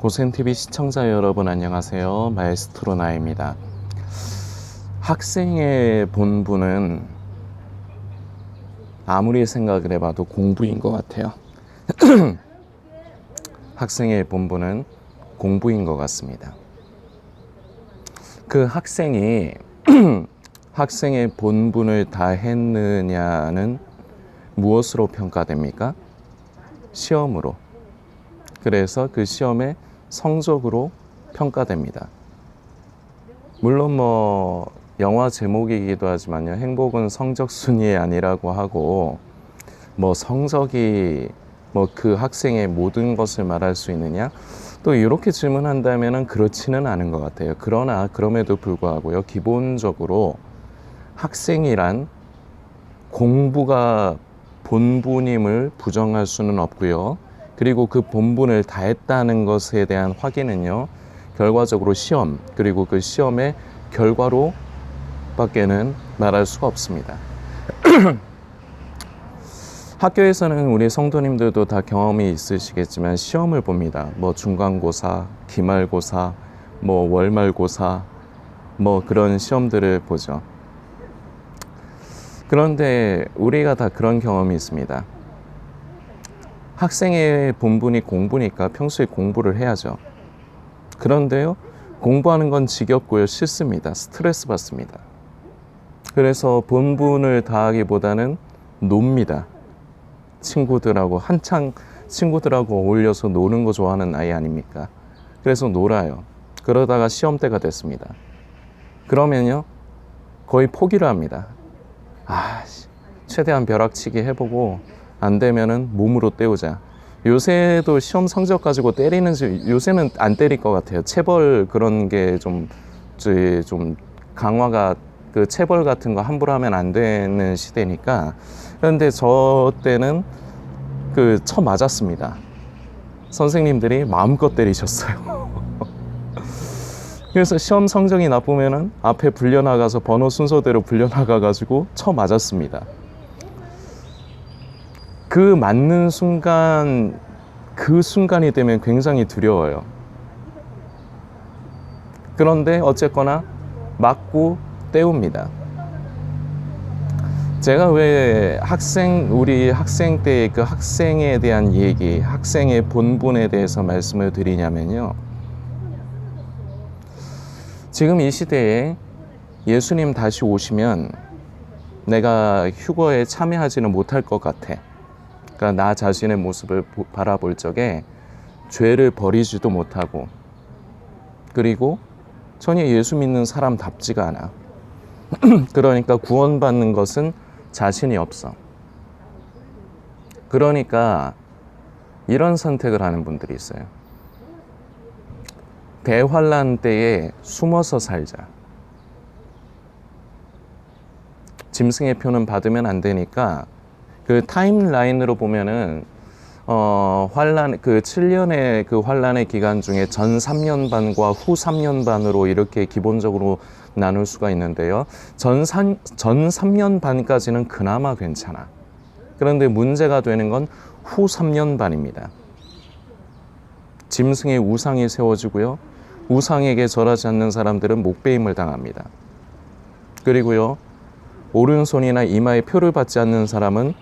고센TV 시청자 여러분 안녕하세요. 마에스트로 나입니다. 학생의 본분은 아무리 생각을 해봐도 공부인 것 같아요. 학생의 본분은 공부인 것 같습니다. 그 학생이 학생의 본분을 다 했느냐는 무엇으로 평가됩니까? 시험으로. 그래서 그 시험의 성적으로 평가됩니다. 물론 영화 제목이기도 하지만요, 행복은 성적 순위에 아니라고 하고, 성적이 그 학생의 모든 것을 말할 수 있느냐? 또 이렇게 질문한다면은 그렇지는 않은 것 같아요. 그러나 그럼에도 불구하고요, 기본적으로 학생이란 공부가 본분임을 부정할 수는 없고요. 그리고 그 본분을 다했다는 것에 대한 확인은요, 결과적으로 시험, 그리고 그 시험의 결과로 밖에는 말할 수가 없습니다. 학교에서는 우리 성도님들도 다 경험이 있으시겠지만 시험을 봅니다. 중간고사, 기말고사, 월말고사, 그런 시험들을 보죠. 그런데 우리가 다 그런 경험이 있습니다. 학생의 본분이 공부니까 평소에 공부를 해야죠. 그런데요, 공부하는 건 지겹고요, 싫습니다. 스트레스 받습니다. 그래서 본분을 다하기보다는 놉니다. 한창 친구들하고 어울려서 노는 거 좋아하는 아이 아닙니까? 그래서 놀아요. 그러다가 시험때가 됐습니다. 그러면요, 거의 포기를 합니다. 최대한 벼락치기 해보고 안 되면은 몸으로 때우자. 요새도 시험 성적 가지고 요새는 안 때릴 것 같아요. 체벌 그런 게 좀 강화가, 그 체벌 같은 거 함부로 하면 안 되는 시대니까. 그런데 저 때는 쳐 맞았습니다. 선생님들이 마음껏 때리셨어요. 그래서 시험 성적이 나쁘면은 앞에 불려나가서 번호 순서대로 불려나가가지고 쳐 맞았습니다. 그 맞는 순간, 그 순간이 되면 굉장히 두려워요. 그런데 어쨌거나 맞고 때웁니다. 제가 왜 우리 학생 때의 그 학생에 대한 얘기, 학생의 본분에 대해서 말씀을 드리냐면요, 지금 이 시대에 예수님 다시 오시면 내가 휴거에 참여하지는 못할 것 같아. 그러니까 나 자신의 모습을 바라볼 적에 죄를 버리지도 못하고, 그리고 전혀 예수 믿는 사람답지가 않아. 그러니까 구원받는 것은 자신이 없어. 그러니까 이런 선택을 하는 분들이 있어요. 대환란 때에 숨어서 살자. 짐승의 표는 받으면 안 되니까 그 타임라인으로 보면은 환란, 7년의 그 환란의 기간 중에 전 3년 반과 후 3년 반으로 이렇게 기본적으로 나눌 수가 있는데요. 전 3년 반까지는 그나마 괜찮아. 그런데 문제가 되는 건 후 3년 반입니다. 짐승의 우상이 세워지고요, 우상에게 절하지 않는 사람들은 목베임을 당합니다. 그리고요, 오른손이나 이마에 표를 받지 않는 사람은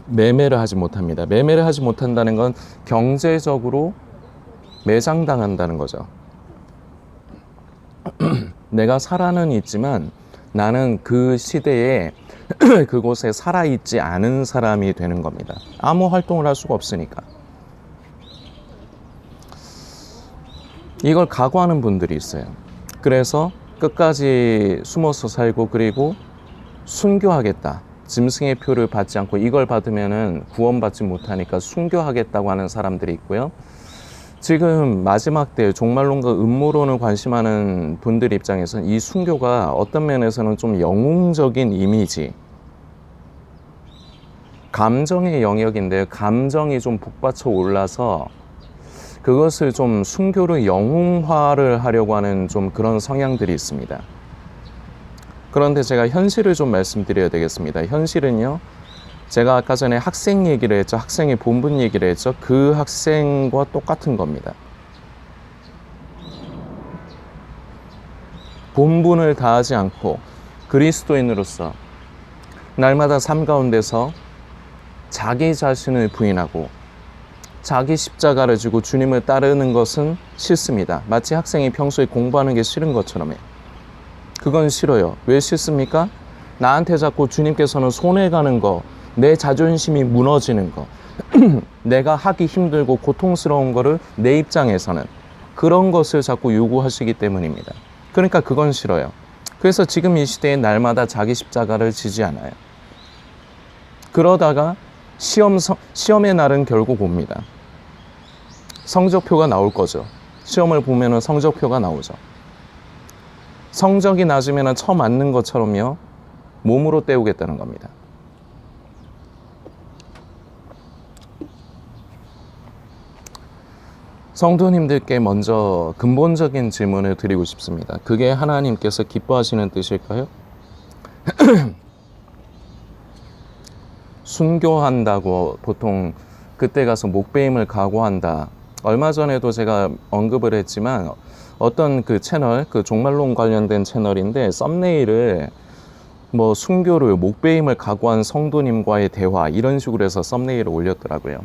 매매를 하지 못합니다. 매매를 하지 못한다는 건 경제적으로 매장당한다는 거죠. 내가 살아는 있지만 나는 그 시대에 그곳에 살아있지 않은 사람이 되는 겁니다. 아무 활동을 할 수가 없으니까. 이걸 각오하는 분들이 있어요. 그래서 끝까지 숨어서 살고, 그리고 순교하겠다. 짐승의 표를 받지 않고 이걸 받으면은 구원받지 못하니까 순교하겠다고 하는 사람들이 있고요. 지금 마지막 때 종말론과 음모론을 관심하는 분들 입장에서는 이 순교가 어떤 면에서는 좀 영웅적인 이미지, 감정의 영역인데요, 감정이 좀 북받쳐 올라서 그것을 좀 순교를 영웅화를 하려고 하는 좀 그런 성향들이 있습니다. 그런데 제가 현실을 좀 말씀드려야 되겠습니다. 현실은요, 제가 아까 전에 학생 얘기를 했죠. 학생의 본분 얘기를 했죠. 그 학생과 똑같은 겁니다. 본분을 다하지 않고 그리스도인으로서 날마다 삶 가운데서 자기 자신을 부인하고 자기 십자가를 지고 주님을 따르는 것은 싫습니다. 마치 학생이 평소에 공부하는 게 싫은 것처럼요. 그건 싫어요. 왜 싫습니까? 나한테 자꾸 주님께서는 손해가는 거, 내 자존심이 무너지는 거, 내가 하기 힘들고 고통스러운 거를 내 입장에서는 그런 것을 자꾸 요구하시기 때문입니다. 그러니까 그건 싫어요. 그래서 지금 이 시대에 날마다 자기 십자가를 지지 않아요. 그러다가 시험의 날은 결국 옵니다. 성적표가 나올 거죠. 시험을 보면은 성적표가 나오죠. 성적이 낮으면 처음 맞는 것처럼요, 몸으로 때우겠다는 겁니다. 성도님들께 먼저 근본적인 질문을 드리고 싶습니다. 그게 하나님께서 기뻐하시는 뜻일까요? 순교한다고 보통 그때 가서 목배임을 각오한다. 얼마 전에도 제가 언급을 했지만 어떤 그 채널, 그 종말론 관련된 채널인데 썸네일을 뭐 순교를 목배임을 각오한 성도님과의 대화 이런 식으로 해서 썸네일을 올렸더라고요.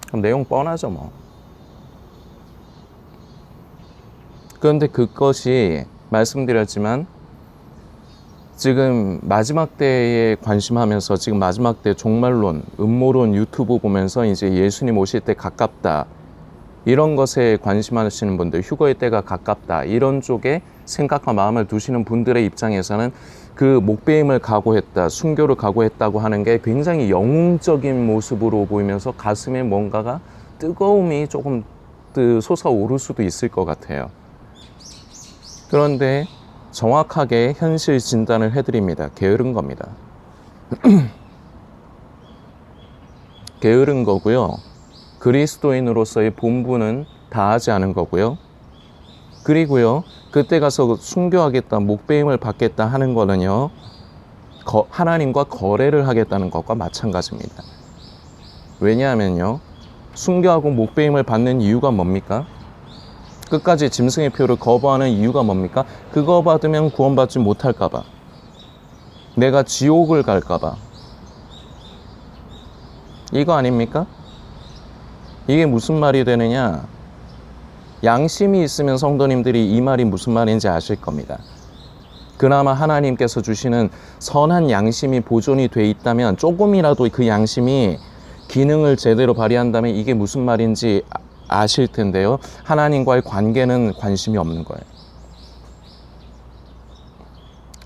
그럼 내용 뻔하죠 뭐. 그런데 그것이 말씀드렸지만 지금 마지막 때에 관심하면서 지금 마지막 때 종말론, 음모론 유튜브 보면서 이제 예수님 오실 때 가깝다, 이런 것에 관심하시는 분들, 휴거의 때가 가깝다, 이런 쪽에 생각과 마음을 두시는 분들의 입장에서는 그 목배임을 각오했다, 순교를 각오했다고 하는 게 굉장히 영웅적인 모습으로 보이면서 가슴에 뭔가가 뜨거움이 조금 솟아오를 수도 있을 것 같아요. 그런데 정확하게 현실 진단을 해드립니다. 게으른 겁니다. 게으른 거고요. 그리스도인으로서의 본분은 다하지 않은 거고요. 그리고요, 그때 가서 순교하겠다, 목배임을 받겠다 하는 거는요, 하나님과 거래를 하겠다는 것과 마찬가지입니다. 왜냐하면요, 순교하고 목배임을 받는 이유가 뭡니까? 끝까지 짐승의 표를 거부하는 이유가 뭡니까? 그거 받으면 구원받지 못할까봐, 내가 지옥을 갈까봐, 이거 아닙니까? 이게 무슨 말이 되느냐? 양심이 있으면 성도님들이 이 말이 무슨 말인지 아실 겁니다. 그나마 하나님께서 주시는 선한 양심이 보존이 돼 있다면, 조금이라도 그 양심이 기능을 제대로 발휘한다면 이게 무슨 말인지 아실 텐데요. 하나님과의 관계는 관심이 없는 거예요.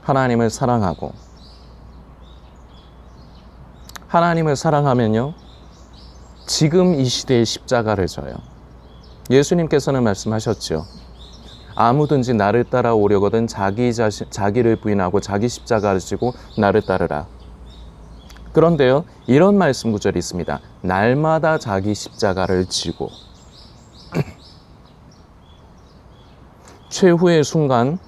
하나님을 사랑하고, 하나님을 사랑하면요, 지금 이 시대에 십자가를 져요. 예수님께서는 말씀하셨죠. 아무든지 나를 따라오려거든 자기를 부인하고 자기 십자가를 지고 나를 따르라. 그런데요, 이런 말씀 구절이 있습니다. 날마다 자기 십자가를 지고. 최후의 순간,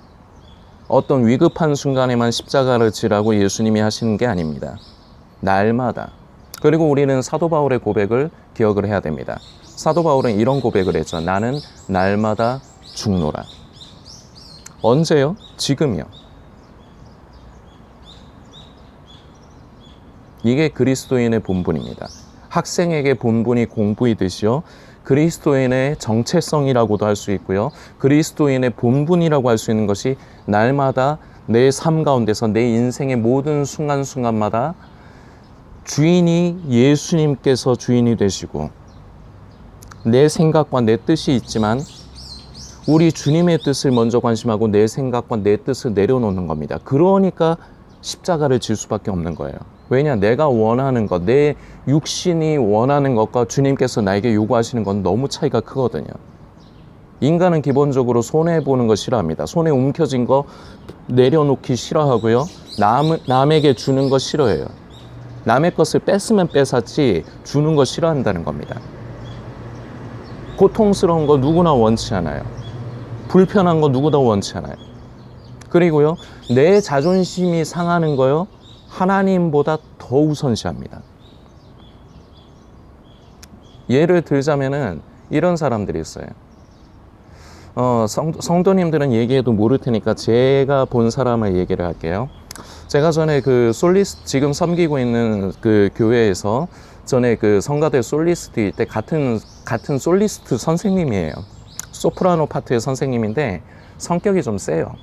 어떤 위급한 순간에만 십자가를 지라고 예수님이 하시는 게 아닙니다. 날마다. 그리고 우리는 사도 바울의 고백을 기억을 해야 됩니다. 사도 바울은 이런 고백을 했죠. 나는 날마다 죽노라. 언제요? 지금이요. 이게 그리스도인의 본분입니다. 학생에게 본분이 공부이듯이요, 그리스도인의 정체성이라고도 할 수 있고요, 그리스도인의 본분이라고 할 수 있는 것이 날마다 내 삶 가운데서 내 인생의 모든 순간순간마다 주인이 예수님께서 주인이 되시고, 내 생각과 내 뜻이 있지만 우리 주님의 뜻을 먼저 관심하고 내 생각과 내 뜻을 내려놓는 겁니다. 그러니까 십자가를 질 수밖에 없는 거예요. 왜냐? 내가 원하는 것, 내 육신이 원하는 것과 주님께서 나에게 요구하시는 건 너무 차이가 크거든요. 인간은 기본적으로 손해보는 거 싫어합니다. 손에 움켜진 거 내려놓기 싫어하고요, 남에게 주는 거 싫어해요. 남의 것을 뺐으면 뺏었지 주는 거 싫어한다는 겁니다. 고통스러운 거 누구나 원치 않아요. 불편한 거 누구나 원치 않아요. 그리고요, 내 자존심이 상하는 거요, 하나님보다 더 우선시합니다. 예를 들자면은 이런 사람들이 있어요. 성도님들은 얘기해도 모를 테니까 제가 본 사람을 얘기를 할게요. 제가 전에 그 지금 섬기고 있는 그 교회에서 전에 그 성가대 솔리스트일 때 같은 솔리스트 선생님이에요. 소프라노 파트의 선생님인데 성격이 좀 세요.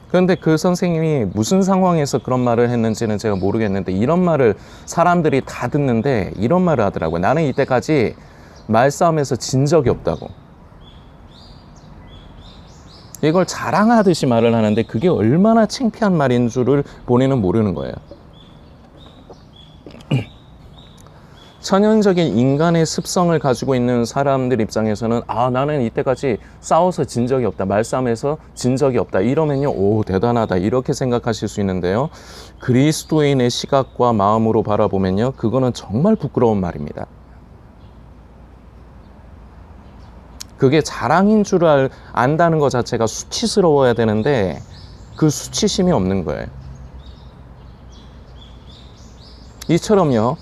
그런데 그 선생님이 무슨 상황에서 그런 말을 했는지는 제가 모르겠는데 이런 말을 사람들이 다 듣는데 이런 말을 하더라고요. 나는 이때까지 말싸움에서 진 적이 없다고. 이걸 자랑하듯이 말을 하는데 그게 얼마나 창피한 말인 줄을 본인은 모르는 거예요. 천연적인 인간의 습성을 가지고 있는 사람들 입장에서는 나는 이때까지 싸워서 진 적이 없다, 말싸움에서 진 적이 없다 이러면요, 오 대단하다 이렇게 생각하실 수 있는데요, 그리스도인의 시각과 마음으로 바라보면요 그거는 정말 부끄러운 말입니다. 그게 자랑인 줄 안다는 것 자체가 수치스러워야 되는데 그 수치심이 없는 거예요. 이처럼요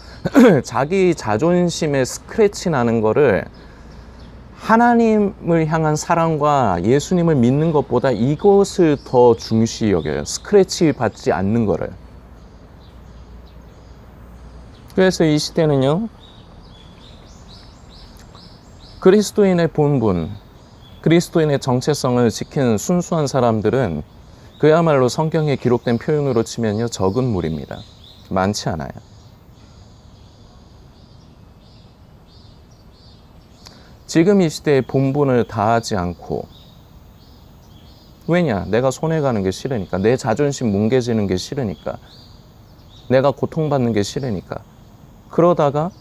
자기 자존심에 스크래치 나는 거를 하나님을 향한 사랑과 예수님을 믿는 것보다 이것을 더 중시 여겨요. 스크래치 받지 않는 거를. 그래서 이 시대는요 그리스도인의 본분, 그리스도인의 정체성을 지키는 순수한 사람들은 그야말로 성경에 기록된 표현으로 치면요 적은 무리입니다. 많지 않아요. 지금 이 시대에 본분을 다하지 않고, 왜냐? 내가 손해가는 게 싫으니까, 내 자존심 뭉개지는 게 싫으니까, 내가 고통받는 게 싫으니까. 그러다가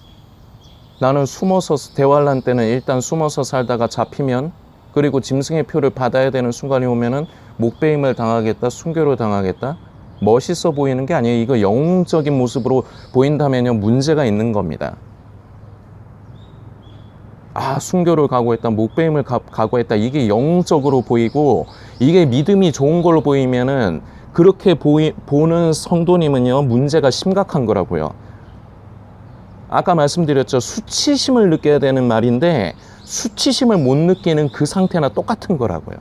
나는 숨어서, 대환란 때는 일단 숨어서 살다가 잡히면, 그리고 짐승의 표를 받아야 되는 순간이 오면은 목배임을 당하겠다, 순교를 당하겠다. 멋있어 보이는 게 아니에요. 이거 영웅적인 모습으로 보인다면요 문제가 있는 겁니다. 순교를 각오했다, 목배임을 각오했다, 이게 영적으로 보이고 이게 믿음이 좋은 걸로 보이면은 그렇게 보는 성도님은요 문제가 심각한 거라고요. 아까 말씀드렸죠. 수치심을 느껴야 되는 말인데 수치심을 못 느끼는 그 상태나 똑같은 거라고요.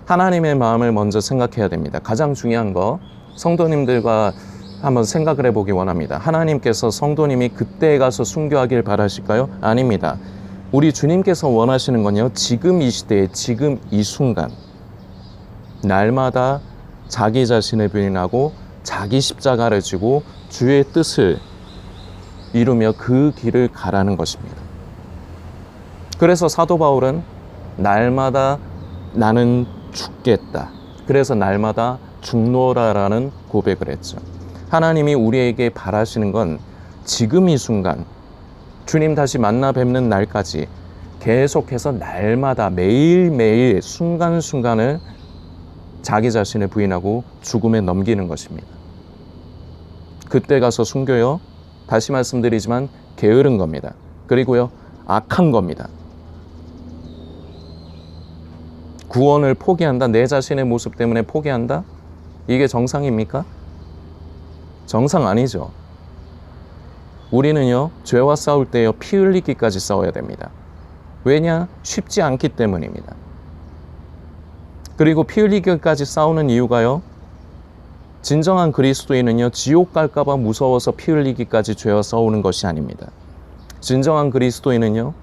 하나님의 마음을 먼저 생각해야 됩니다. 가장 중요한 거 성도님들과 한번 생각을 해보기 원합니다. 하나님께서 성도님이 그때에 가서 순교하길 바라실까요? 아닙니다. 우리 주님께서 원하시는 건요 지금 이 시대에 지금 이 순간 날마다 자기 자신을 부인하고 자기 십자가를 지고 주의 뜻을 이루며 그 길을 가라는 것입니다. 그래서 사도 바울은 날마다 나는 죽겠다, 그래서 날마다 죽노라라는 고백을 했죠. 하나님이 우리에게 바라시는 건 지금 이 순간 주님 다시 만나 뵙는 날까지 계속해서 날마다 매일매일 순간순간을 자기 자신을 부인하고 죽음에 넘기는 것입니다. 그때 가서 순교요, 다시 말씀드리지만 게으른 겁니다. 그리고요 악한 겁니다. 구원을 포기한다, 내 자신의 모습 때문에 포기한다? 이게 정상입니까? 정상 아니죠. 우리는요 죄와 싸울 때요 피 흘리기까지 싸워야 됩니다. 왜냐? 쉽지 않기 때문입니다. 그리고 피 흘리기까지 싸우는 이유가요, 진정한 그리스도인은요 지옥 갈까봐 무서워서 피 흘리기까지 죄와 싸우는 것이 아닙니다. 진정한 그리스도인은요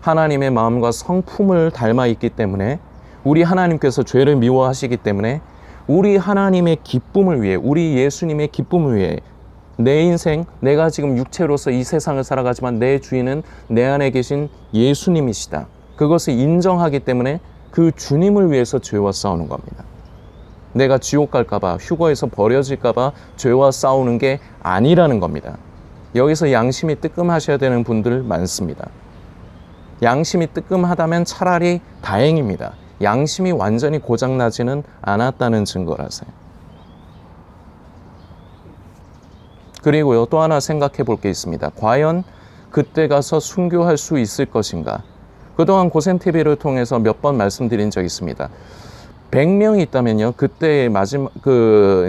하나님의 마음과 성품을 닮아 있기 때문에, 우리 하나님께서 죄를 미워하시기 때문에 우리 하나님의 기쁨을 위해, 우리 예수님의 기쁨을 위해 내 인생, 내가 지금 육체로서 이 세상을 살아가지만 내 주인은 내 안에 계신 예수님이시다, 그것을 인정하기 때문에 그 주님을 위해서 죄와 싸우는 겁니다. 내가 지옥 갈까봐, 휴거에서 버려질까봐 죄와 싸우는 게 아니라는 겁니다. 여기서 양심이 뜨끔하셔야 되는 분들 많습니다. 양심이 뜨끔하다면 차라리 다행입니다. 양심이 완전히 고장나지는 않았다는 증거라서요. 그리고요 또 하나 생각해 볼 게 있습니다. 과연 그때 가서 순교할 수 있을 것인가? 그동안 고센TV를 통해서 몇 번 말씀드린 적이 있습니다. 100명이 있다면요 그때의 마지막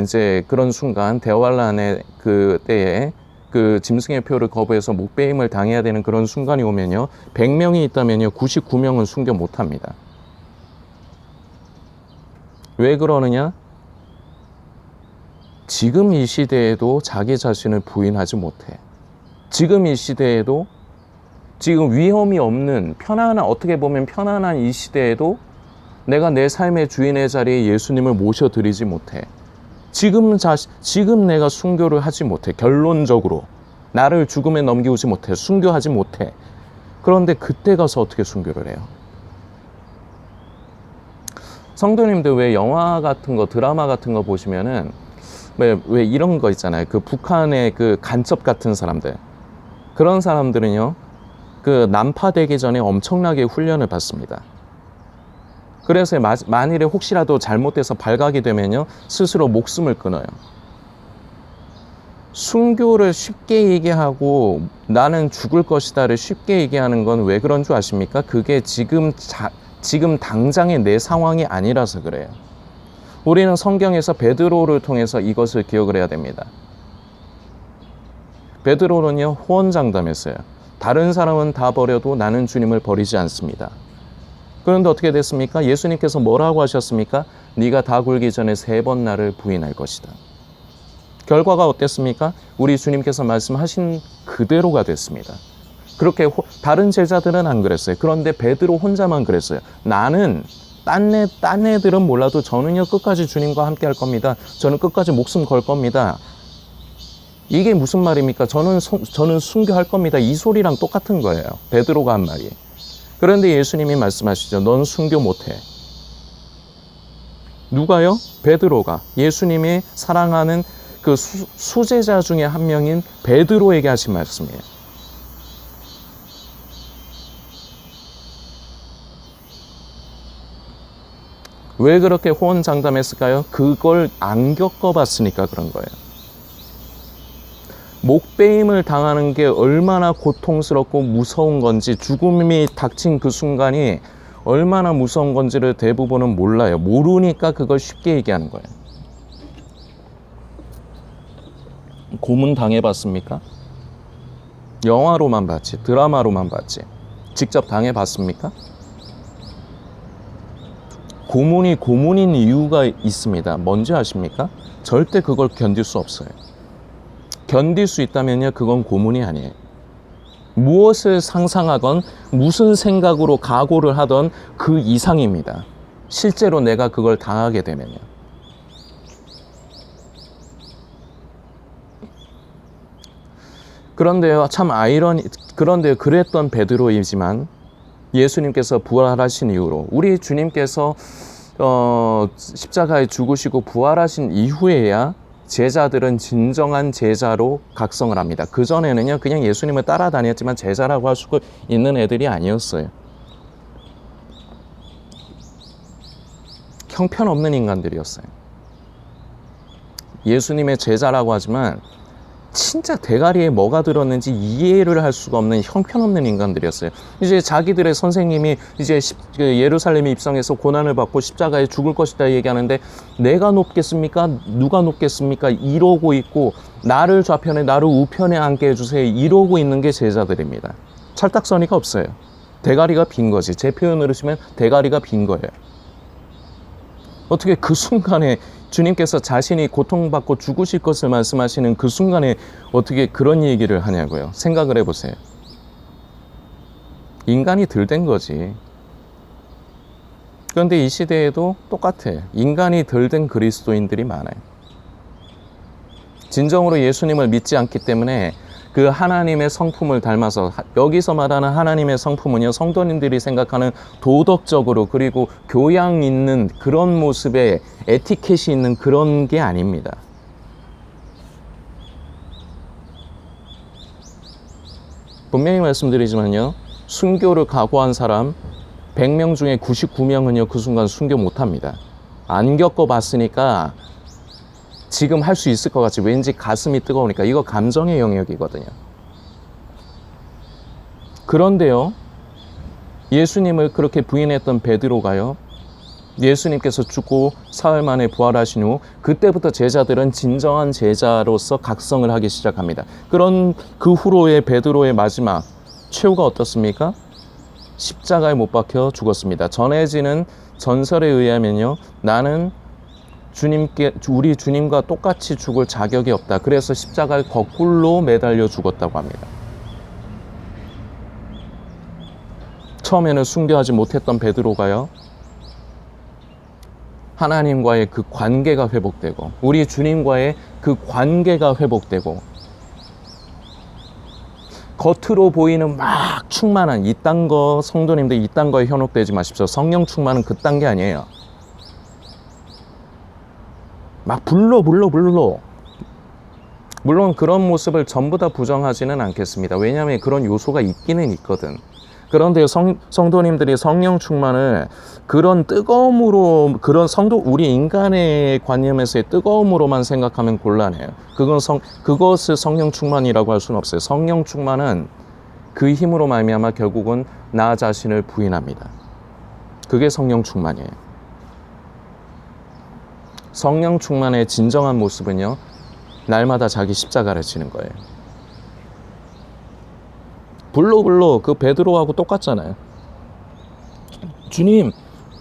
이제 그런 순간 대환란의 그 때에 그 짐승의 표를 거부해서 목배임을 당해야 되는 그런 순간이 오면요, 100명이 있다면요 99명은 순교 못합니다. 왜 그러느냐? 지금 이 시대에도 자기 자신을 부인하지 못해. 지금 이 시대에도, 지금 위험이 없는 편안한, 어떻게 보면 편안한 이 시대에도 내가 내 삶의 주인의 자리에 예수님을 모셔드리지 못해. 지금 내가 순교를 하지 못해. 결론적으로 나를 죽음에 넘기지 못해. 순교하지 못해. 그런데 그때 가서 어떻게 순교를 해요? 성도님들 왜 영화 같은 거, 드라마 같은 거 보시면은 왜 이런 거 있잖아요. 그 북한의 그 간첩 같은 사람들, 그런 사람들은요, 그 난파되기 전에 엄청나게 훈련을 받습니다. 그래서 만일에 혹시라도 잘못돼서 발각이 되면요, 스스로 목숨을 끊어요. 순교를 쉽게 얘기하고 나는 죽을 것이다를 쉽게 얘기하는 건 왜 그런 줄 아십니까? 그게 지금 당장의 내 상황이 아니라서 그래요. 우리는 성경에서 베드로를 통해서 이것을 기억을 해야 됩니다. 베드로는요, 호언장담했어요. 다른 사람은 다 버려도 나는 주님을 버리지 않습니다. 그런데 어떻게 됐습니까? 예수님께서 뭐라고 하셨습니까? 네가 다 굴기 전에 3번 나를 부인할 것이다. 결과가 어땠습니까? 우리 주님께서 말씀하신 그대로가 됐습니다. 그렇게 다른 제자들은 안 그랬어요. 그런데 베드로 혼자만 그랬어요. 나는 딴 애들은 몰라도 저는요 끝까지 주님과 함께 할 겁니다. 저는 끝까지 목숨 걸 겁니다. 이게 무슨 말입니까? 저는 순교할 겁니다. 이 소리랑 똑같은 거예요. 베드로가 한 말이. 그런데 예수님이 말씀하시죠. 넌 순교 못해. 누가요? 베드로가. 예수님이 사랑하는 그 수제자 중에 한 명인 베드로에게 하신 말씀이에요. 왜 그렇게 호언장담했을까요? 그걸 안 겪어봤으니까 그런 거예요. 목배임을 당하는 게 얼마나 고통스럽고 무서운 건지, 죽음이 닥친 그 순간이 얼마나 무서운 건지를 대부분은 몰라요. 모르니까 그걸 쉽게 얘기하는 거예요. 고문 당해봤습니까? 영화로만 봤지, 드라마로만 봤지. 직접 당해봤습니까? 고문인 이유가 있습니다. 뭔지 아십니까? 절대 그걸 견딜 수 없어요. 견딜 수 있다면요, 그건 고문이 아니에요. 무엇을 상상하건 무슨 생각으로 각오를 하던 그 이상입니다. 실제로 내가 그걸 당하게 되면요. 그런데요, 그런데 그랬던 베드로이지만 예수님께서 부활하신 이후로, 우리 주님께서 십자가에 죽으시고 부활하신 이후에야 제자들은 진정한 제자로 각성을 합니다. 그전에는요, 그냥 예수님을 따라다녔지만 제자라고 할 수 있는 애들이 아니었어요. 형편없는 인간들이었어요. 예수님의 제자라고 하지만 진짜 대가리에 뭐가 들었는지 이해를 할 수가 없는 형편없는 인간들이었어요. 이제 자기들의 선생님이 이제 예루살렘에 입성해서 고난을 받고 십자가에 죽을 것이다 얘기하는데, 내가 높겠습니까? 누가 높겠습니까? 이러고 있고, 나를 좌편에 나를 우편에 앉게 해주세요, 이러고 있는 게 제자들입니다. 찰떡서니가 없어요. 대가리가 빈 거지. 제 표현으로 치면 대가리가 빈 거예요. 어떻게 그 순간에 주님께서 자신이 고통받고 죽으실 것을 말씀하시는 그 순간에 어떻게 그런 얘기를 하냐고요. 생각을 해보세요. 인간이 덜 된 거지. 그런데 이 시대에도 똑같아. 인간이 덜 된 그리스도인들이 많아요. 진정으로 예수님을 믿지 않기 때문에 그 하나님의 성품을 닮아서, 여기서 말하는 하나님의 성품은요, 성도님들이 생각하는 도덕적으로 그리고 교양 있는 그런 모습에 에티켓이 있는 그런 게 아닙니다. 분명히 말씀드리지만요, 순교를 각오한 사람 100명 중에 99명은요 그 순간 순교 못합니다. 안 겪어봤으니까 지금 할 수 있을 것 같이 왠지 가슴이 뜨거우니까. 이거 감정의 영역이거든요. 그런데요, 예수님을 그렇게 부인했던 베드로가요, 예수님께서 죽고 사흘 만에 부활하신 후 그때부터 제자들은 진정한 제자로서 각성을 하기 시작합니다. 그런 그 후로의 베드로의 마지막 최후가 어떻습니까? 십자가에 못 박혀 죽었습니다. 전해지는 전설에 의하면요, 나는 우리 주님과 똑같이 죽을 자격이 없다. 그래서 십자가에 거꾸로 매달려 죽었다고 합니다. 처음에는 순교하지 못했던 베드로가요, 하나님과의 그 관계가 회복되고 우리 주님과의 그 관계가 회복되고 겉으로 보이는 막 충만한 이딴 거, 성도님들 이딴 거에 현혹되지 마십시오. 성령 충만은 그딴 게 아니에요. 막 불러 물론 그런 모습을 전부 다 부정하지는 않겠습니다. 왜냐하면 그런 요소가 있기는 있거든. 그런데 성도님들이 성령 충만을 그런 뜨거움으로, 우리 인간의 관념에서의 뜨거움으로만 생각하면 곤란해요. 그것을 성령 충만이라고 할 수는 없어요. 성령 충만은 그 힘으로 말미암아 결국은 나 자신을 부인합니다. 그게 성령 충만이에요. 성령 충만의 진정한 모습은요, 날마다 자기 십자가를 지는 거예요. 불로 그 베드로하고 똑같잖아요. 주님,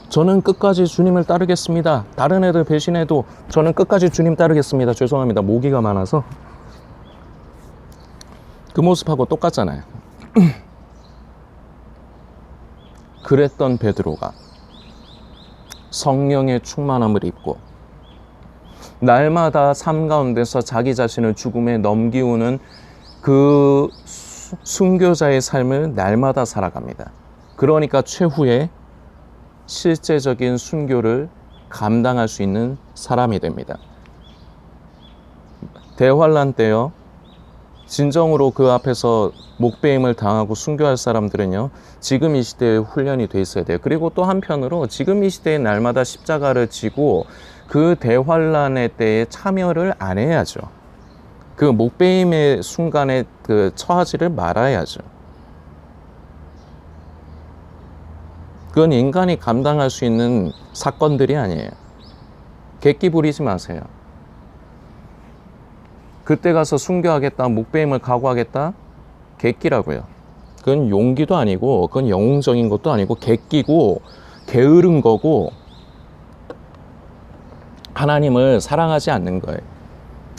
저는 끝까지 주님을 따르겠습니다. 다른 애들 배신해도 저는 끝까지 주님 따르겠습니다. 죄송합니다. 모기가 많아서. 그 모습하고 똑같잖아요. 그랬던 베드로가 성령의 충만함을 입고 날마다 삶 가운데서 자기 자신을 죽음에 넘기우는 그 순교자의 삶을 날마다 살아갑니다. 그러니까 최후의 실제적인 순교를 감당할 수 있는 사람이 됩니다. 대환란 때요, 진정으로 그 앞에서 목배임을 당하고 순교할 사람들은요, 지금 이 시대에 훈련이 돼 있어야 돼요. 그리고 또 한편으로 지금 이 시대에 날마다 십자가를 지고 그 대환란의 때에 참여를 안 해야죠. 그 목배임의 순간에 그 처하지를 말아야죠. 그건 인간이 감당할 수 있는 사건들이 아니에요. 객기 부리지 마세요. 그때 가서 순교하겠다, 목배임을 각오하겠다, 객기라고요. 그건 용기도 아니고, 그건 영웅적인 것도 아니고, 객기고, 게으른 거고, 하나님을 사랑하지 않는 거예요.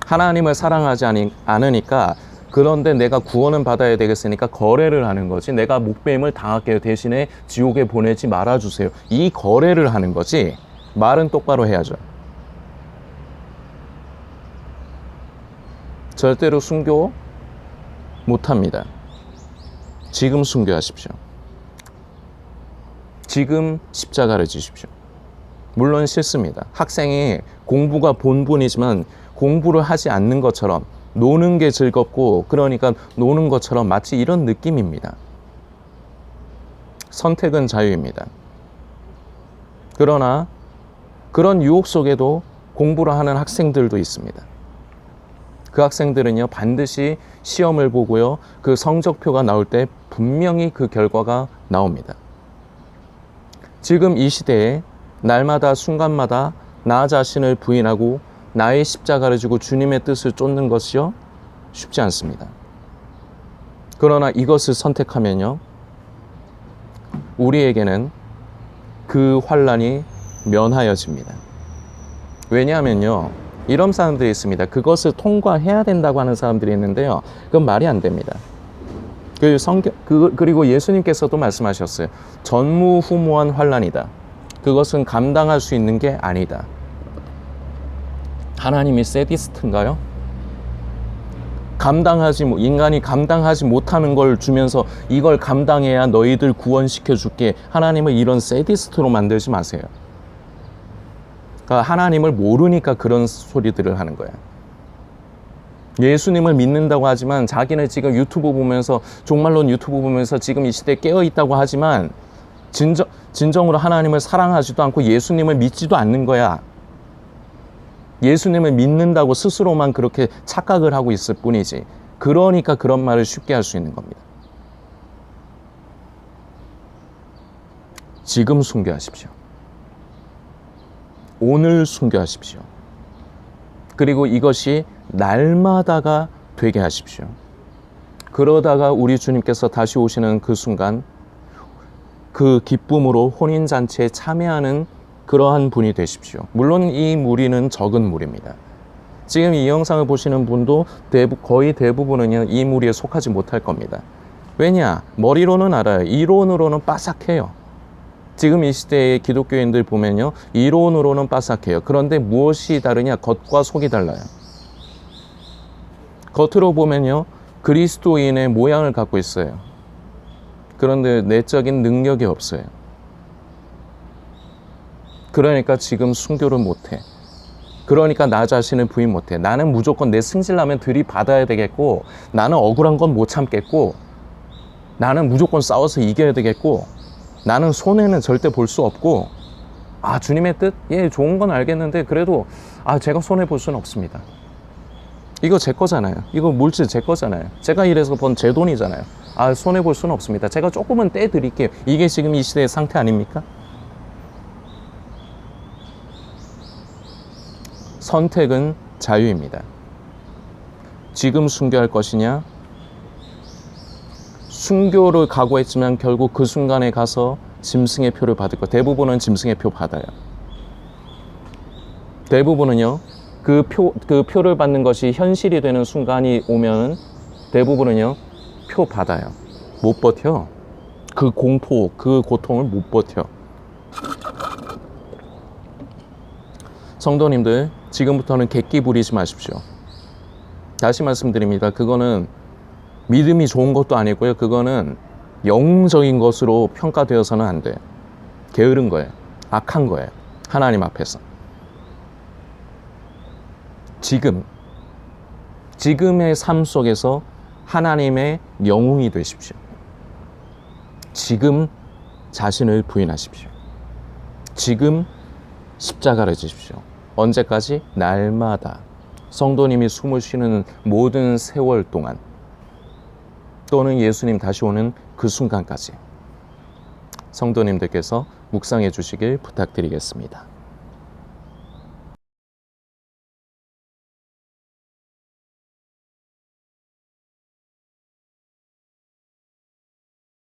하나님을 사랑하지 않으니까, 그런데 내가 구원은 받아야 되겠으니까 거래를 하는 거지. 내가 목배임을 당할게요. 대신에 지옥에 보내지 말아주세요. 이 거래를 하는 거지. 말은 똑바로 해야죠. 절대로 순교 못합니다. 지금 순교하십시오. 지금 십자가를 지십시오. 물론 싫습니다. 학생이 공부가 본분이지만 공부를 하지 않는 것처럼, 노는 게 즐겁고 그러니까 노는 것처럼, 마치 이런 느낌입니다. 선택은 자유입니다. 그러나 그런 유혹 속에도 공부를 하는 학생들도 있습니다. 그 학생들은요, 반드시 시험을 보고요, 그 성적표가 나올 때 분명히 그 결과가 나옵니다. 지금 이 시대에 날마다 순간마다 나 자신을 부인하고 나의 십자가를 지고 주님의 뜻을 쫓는 것이요, 쉽지 않습니다. 그러나 이것을 선택하면요, 우리에게는 그 환난이 면하여집니다. 왜냐하면요, 이런 사람들이 있습니다. 그것을 통과해야 된다고 하는 사람들이 있는데요, 그건 말이 안 됩니다. 그리고 예수님께서도 말씀하셨어요. 전무후무한 환난이다. 그것은 감당할 수 있는 게 아니다. 하나님이 세디스트인가요? 인간이 감당하지 못하는 걸 주면서 이걸 감당해야 너희들 구원시켜 줄게. 하나님을 이런 세디스트로 만들지 마세요. 그러니까 하나님을 모르니까 그런 소리들을 하는 거예요. 예수님을 믿는다고 하지만 자기는 지금 유튜브 보면서, 종말론 유튜브 보면서 지금 이 시대에 깨어 있다고 하지만 진정으로 하나님을 사랑하지도 않고 예수님을 믿지도 않는 거야. 예수님을 믿는다고 스스로만 그렇게 착각을 하고 있을 뿐이지. 그러니까 그런 말을 쉽게 할 수 있는 겁니다. 지금 순교하십시오. 오늘 순교하십시오. 그리고 이것이 날마다가 되게 하십시오. 그러다가 우리 주님께서 다시 오시는 그 순간 그 기쁨으로 혼인잔치에 참여하는 그러한 분이 되십시오. 물론 이 무리는 적은 무리입니다. 지금 이 영상을 보시는 분도 거의 대부분은요, 이 무리에 속하지 못할 겁니다. 왜냐? 머리로는 알아요. 이론으로는 빠삭해요. 지금 이 시대의 기독교인들 보면요, 이론으로는 빠삭해요. 그런데 무엇이 다르냐? 겉과 속이 달라요. 겉으로 보면요, 그리스도인의 모양을 갖고 있어요. 그런데 내적인 능력이 없어요. 그러니까 지금 순교를 못해. 그러니까 나 자신을 부인 못해. 나는 무조건 내 승질나면 들이받아야 되겠고, 나는 억울한 건 못 참겠고, 나는 무조건 싸워서 이겨야 되겠고, 나는 손해는 절대 볼 수 없고, 아, 주님의 뜻? 예, 좋은 건 알겠는데 그래도 제가 손해 볼 수는 없습니다. 이거 제 거잖아요. 이거 물질 제 거잖아요. 제가 일해서 번 제 돈이잖아요. 손해 볼 수는 없습니다. 제가 조금은 떼드릴게요. 이게 지금 이 시대의 상태 아닙니까? 선택은 자유입니다. 지금 순교할 것이냐? 순교를 각오했지만 결국 그 순간에 가서 짐승의 표를 받을 것. 대부분은 짐승의 표 받아요. 대부분은요, 그 표를 받는 것이 현실이 되는 순간이 오면 대부분은요, 표 받아요. 못 버텨. 그 공포, 그 고통을 못 버텨. 성도님들, 지금부터는 객기 부리지 마십시오. 다시 말씀드립니다. 그거는 믿음이 좋은 것도 아니고요. 그거는 영웅적인 것으로 평가되어서는 안 돼요. 게으른 거예요. 악한 거예요. 하나님 앞에서. 지금의 삶 속에서 하나님의 영웅이 되십시오. 지금 자신을 부인하십시오. 지금 십자가를 지십시오. 언제까지? 날마다. 성도님이 숨을 쉬는 모든 세월 동안, 또는 예수님 다시 오는 그 순간까지 성도님들께서 묵상해 주시길 부탁드리겠습니다.